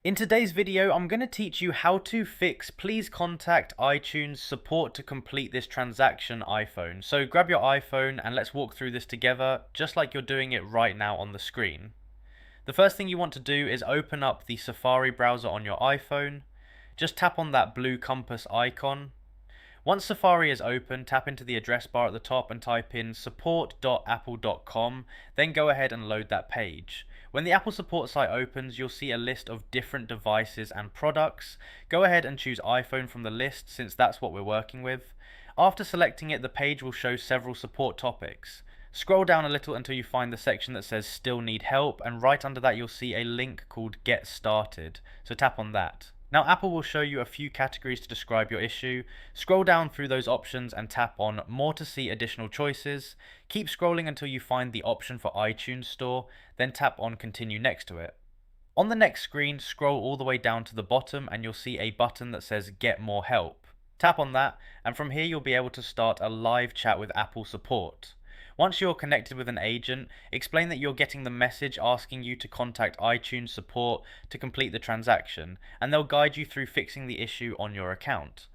In today's video, I'm going to teach you how to fix please contact iTunes support to complete this transaction iPhone. So grab your iPhone and let's walk through this together, just like you're doing it right now on the screen. The first thing you want to do is open up the Safari browser on your iPhone. Just tap on that blue compass icon. Once Safari is open, tap into the address bar at the top and type in support.apple.com, then go ahead and load that page. When the Apple support site opens, you'll see a list of different devices and products. Go ahead and choose iPhone from the list since that's what we're working with. After selecting it, the page will show several support topics. Scroll down a little until you find the section that says still need help, and right under that you'll see a link called get started, so tap on that. Now Apple will show you a few categories to describe your issue. Scroll down through those options and tap on more to see additional choices. Keep scrolling until you find the option for iTunes Store, then tap on continue next to it. On the next screen, scroll all the way down to the bottom and you'll see a button that says get more help. Tap on that and from here you'll be able to start a live chat with Apple support. Once you're connected with an agent, explain that you're getting the message asking you to contact iTunes support to complete the transaction, and they'll guide you through fixing the issue on your account.